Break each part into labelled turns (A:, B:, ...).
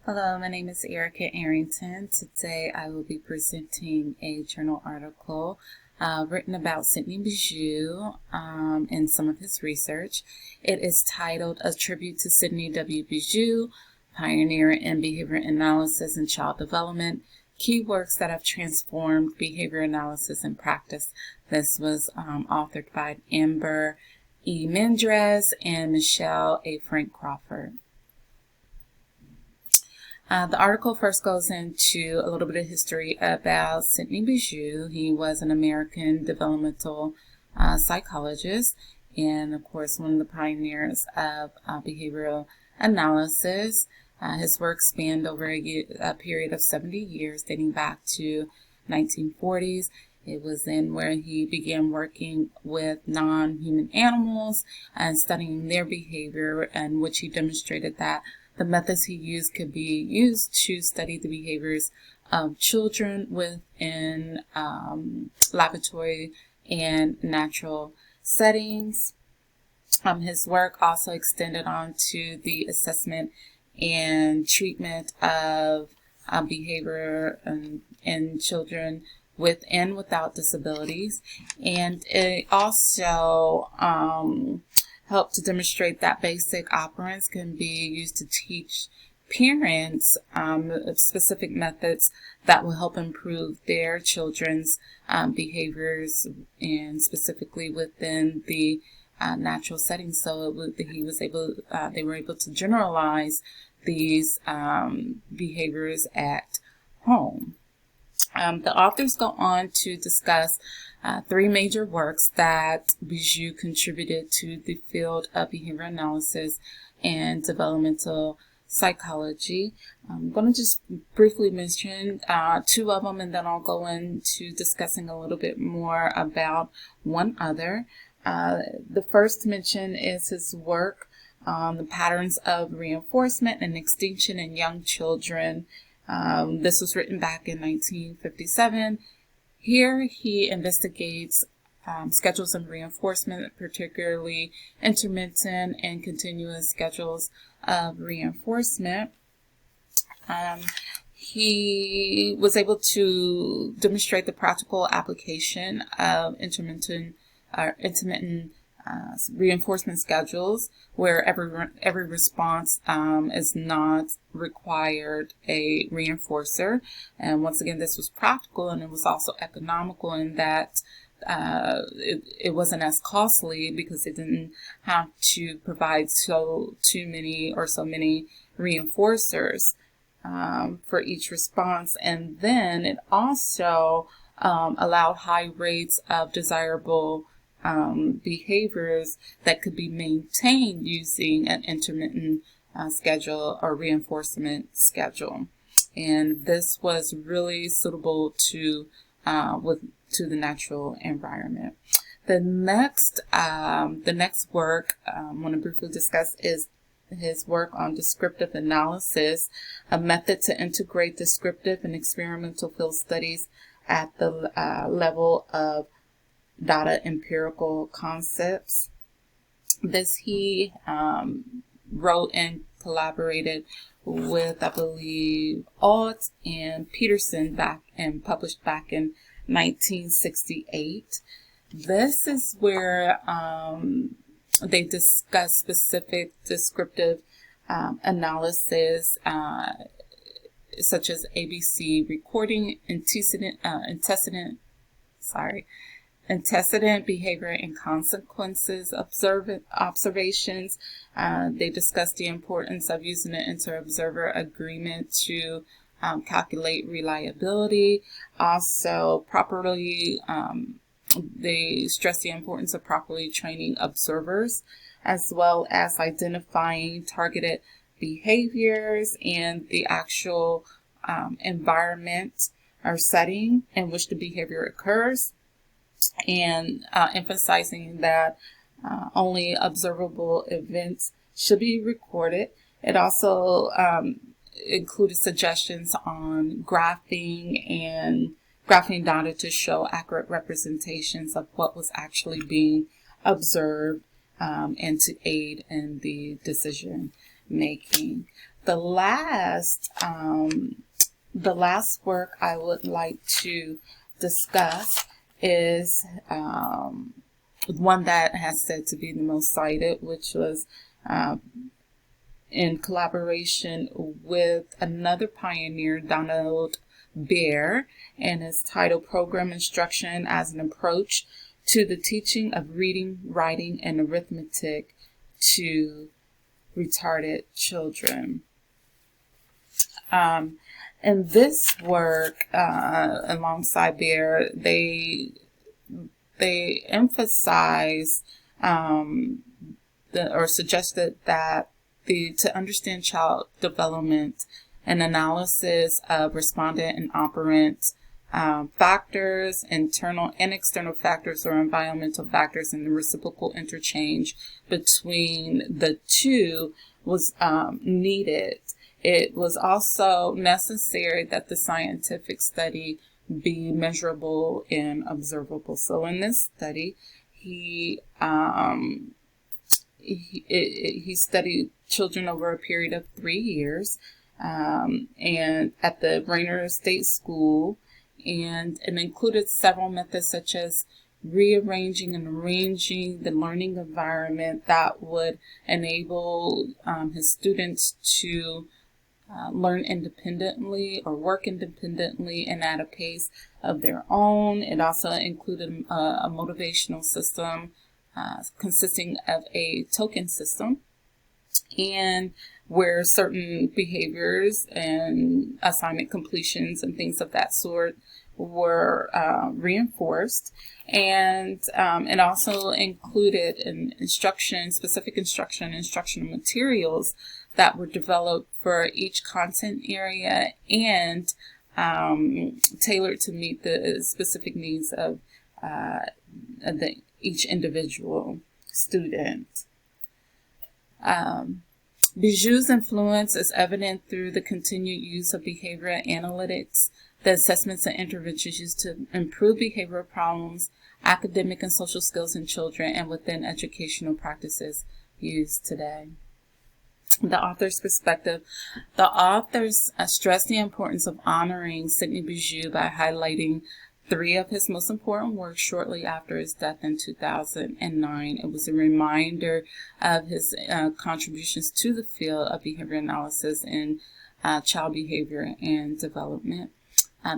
A: Hello, my name is Erica Arrington. Today I will be presenting a journal article written about Sidney Bijou and some of his research. It is titled A Tribute to Sidney W. Bijou, Pioneer in Behavior Analysis and Child Development, Key Works that have transformed behavior analysis in practice. This was authored by Amber E. Mendres and Michelle A. Frank Crawford. The article first goes into a little bit of history about Sidney Bijou. He was an American developmental psychologist and, of course, one of the pioneers of behavioral analysis. His work spanned over a period of 70 years, dating back to 1940s. It was then where he began working with non-human animals and studying their behavior, in which he demonstrated that the methods he used could be used to study the behaviors of children within laboratory and natural settings. His work also extended on to the assessment and treatment of behavior in children with and without disabilities. And it also help to demonstrate that basic operants can be used to teach parents specific methods that will help improve their children's behaviors, and specifically within the natural setting. So they were able to generalize these behaviors at home. The authors go on to discuss three major works that Bijou contributed to the field of behavior analysis and developmental psychology. I'm going to just briefly mention two of them, and then I'll go into discussing a little bit more about one other. The first mention is his work on the patterns of reinforcement and extinction in young children. This was written back in 1957. Here he investigates schedules of reinforcement, particularly intermittent and continuous schedules of reinforcement. He was able to demonstrate the practical application of intermittent reinforcement schedules, where every response is not required a reinforcer. And once again, this was practical, and it was also economical in that it wasn't as costly because it didn't have to provide so many reinforcers for each response. And then it also allowed high rates of desirable behaviors that could be maintained using an intermittent schedule or reinforcement schedule. And this was really suitable to the natural environment. The next work I want to briefly discuss is his work on descriptive analysis, a method to integrate descriptive and experimental field studies at the level of data empirical concepts. This he wrote and collaborated with, I believe, Alt and Peterson published back in 1968. This is where they discuss specific descriptive analysis, such as ABC recording, antecedent behavior and consequences observations. They discuss the importance of using an inter-observer agreement to calculate reliability. Also, they stress the importance of properly training observers, as well as identifying targeted behaviors and the actual environment or setting in which the behavior occurs, and emphasizing that only observable events should be recorded. It also included suggestions on graphing data to show accurate representations of what was actually being observed, and to aid in the decision making. The last work I would like to discuss is one that has said to be the most cited, which was in collaboration with another pioneer, Donald Bear, and it's titled Program Instruction as an Approach to the Teaching of Reading, Writing, and Arithmetic to Retarded Children. In this work, alongside Bear, they emphasize or suggested that to understand child development, an analysis of respondent and operant factors, internal and external factors or environmental factors, and the reciprocal interchange between the two was needed. It was also necessary that the scientific study be measurable and observable. So in this study, he studied children over a period of 3 years, and at the Brainerd State School, and it included several methods such as rearranging and arranging the learning environment that would enable his students to learn independently or work independently and at a pace of their own. It also included a motivational system consisting of a token system, and where certain behaviors and assignment completions and things of that sort were reinforced. And it also included specific instructional materials that were developed for each content area and tailored to meet the specific needs of each individual student. Bijou's influence is evident through the continued use of behavioral analytics, the assessments and interventions used to improve behavioral problems, academic and social skills in children, and within educational practices used today. The author's perspective. The authors stress the importance of honoring Sidney Bijou by highlighting 3 of his most important works shortly after his death in 2009. It was a reminder of his contributions to the field of behavior analysis and child behavior and development.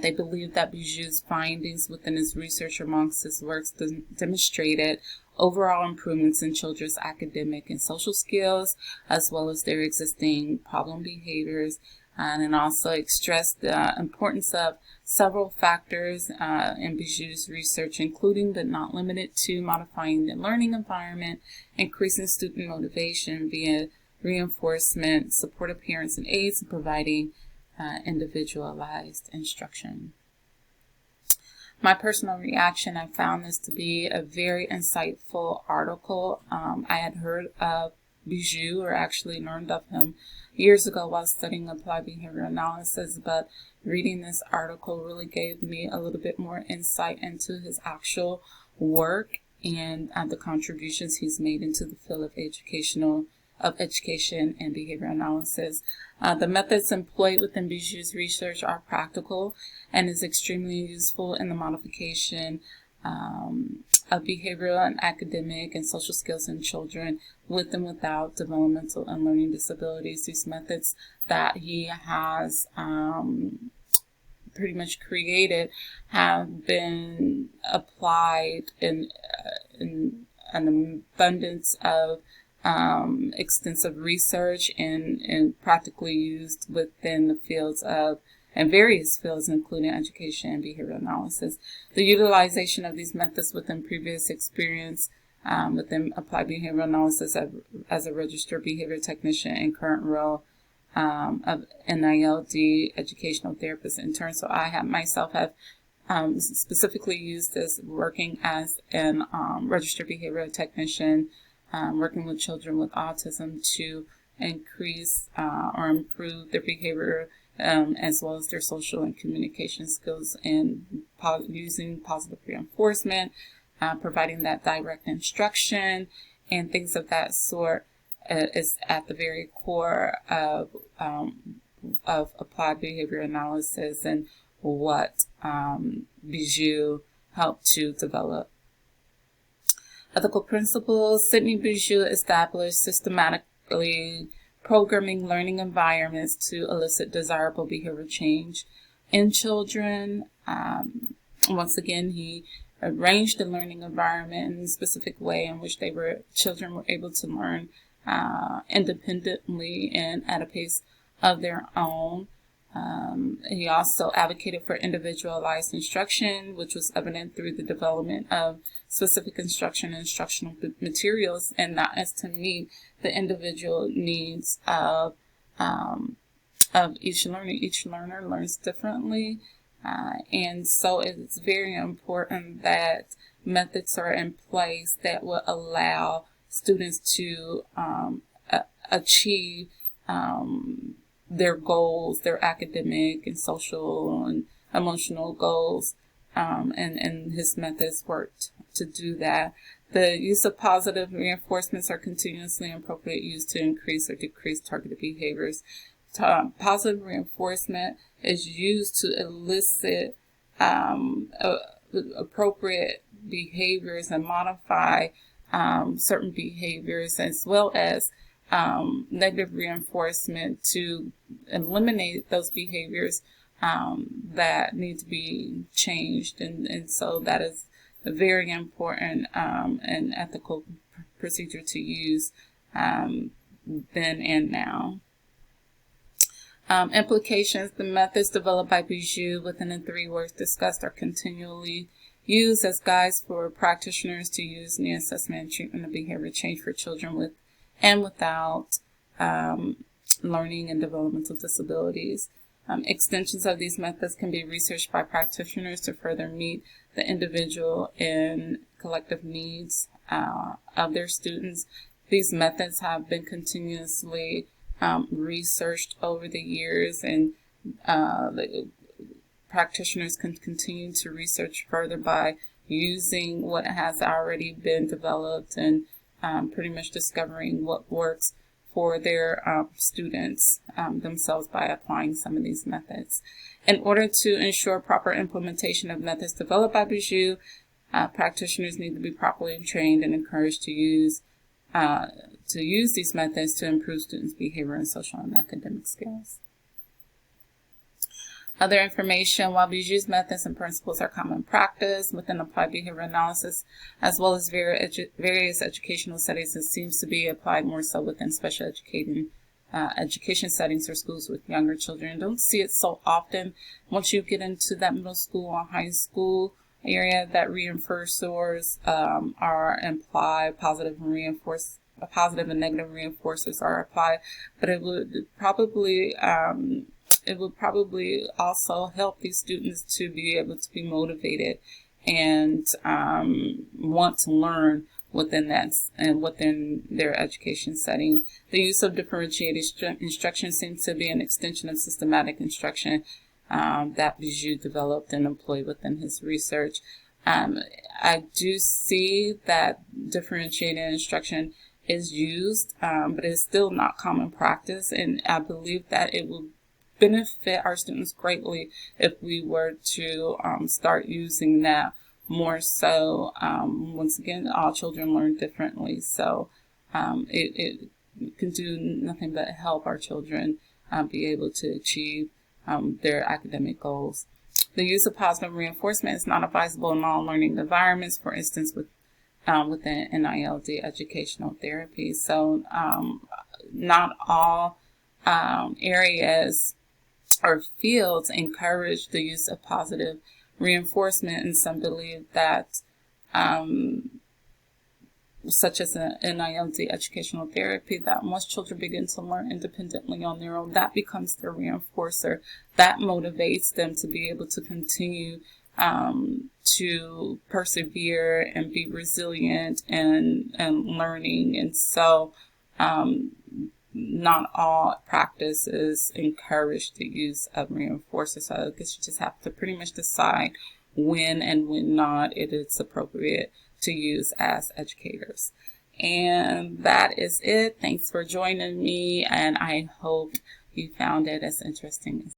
A: They believe that Bijou's findings within his research amongst his works demonstrated overall improvements in children's academic and social skills, as well as their existing problem behaviors, and also stressed the importance of several factors in Bijou's research, including but not limited to modifying the learning environment, increasing student motivation via reinforcement, support of parents and aides, and providing individualized instruction. My personal reaction, I found this to be a very insightful article. I had heard of Bijou, or actually learned of him years ago while studying applied behavior analysis, but reading this article really gave me a little bit more insight into his actual work and the contributions he's made into the field of education and behavior analysis. The methods employed within Bijou's research are practical and is extremely useful in the modification of behavioral and academic and social skills in children with and without developmental and learning disabilities. These methods that he has pretty much created have been applied in an abundance of extensive research and practically used within the fields of and various fields, including education and behavioral analysis. The utilization of these methods within previous experience within applied behavioral analysis as a registered behavior technician and current role of NILD educational therapist intern. So I have specifically used this working as an registered behavioral technician, working with children with autism to increase or improve their behavior as well as their social and communication skills, and using positive reinforcement, providing that direct instruction and things of that sort. is at the very core of applied behavior analysis and what Bijou helped to develop. Ethical principles. Sidney Bijou established systematically programming learning environments to elicit desirable behavior change in children. Once again, he arranged the learning environment in a specific way in which children were able to learn independently and at a pace of their own. He also advocated for individualized instruction, which was evident through the development of specific instruction and instructional materials, and that is to meet the individual needs of each learner. Each learner learns differently, and so it's very important that methods are in place that will allow students to achieve their goals, their academic and social and emotional goals, and his methods worked to do that. The use of positive reinforcements are continuously and appropriate use to increase or decrease targeted behaviors. Positive reinforcement is used to elicit appropriate behaviors and modify certain behaviors, as well as negative reinforcement to eliminate those behaviors that need to be changed. And so that is a very important and ethical procedure to use then and now. Implications. The methods developed by Bijou within the 3 works discussed are continually used as guides for practitioners to use in the assessment and treatment of behavior change for children with and without learning and developmental disabilities. Extensions of these methods can be researched by practitioners to further meet the individual and collective needs of their students. These methods have been continuously researched over the years, and the practitioners can continue to research further by using what has already been developed and pretty much discovering what works for their students themselves by applying some of these methods. In order to ensure proper implementation of methods developed by Bijou, practitioners need to be properly trained and encouraged to use these methods to improve students' behavior and social and academic skills. Other information. While Bijou's methods and principles are common practice within applied behavior analysis, as well as various educational settings, it seems to be applied more so within special education settings or schools with younger children. Don't see it so often. Once you get into that middle school or high school area, that reinforcers are implied, positive and negative reinforcers are applied, but it would probably also help these students to be able to be motivated and want to learn within that and within their education setting. The use of differentiated instruction seems to be an extension of systematic instruction that Bijou developed and employed within his research. I do see that differentiated instruction is used, but it's still not common practice, and I believe that it will benefit our students greatly if we were to start using that more so. Once again, all children learn differently, so it can do nothing but help our children be able to achieve their academic goals. The use of positive reinforcement is not advisable in all learning environments, for instance, within NILD educational therapy. So not all areas or fields encourage the use of positive reinforcement, and some believe that such as in NILD educational therapy, that once children begin to learn independently on their own, that becomes their reinforcer. That motivates them to be able to continue to persevere and be resilient and learning. And so not all practices encourage the use of reinforcers. So I guess you just have to pretty much decide when and when not it is appropriate to use as educators. And that is it. Thanks for joining me, and I hope you found it as interesting as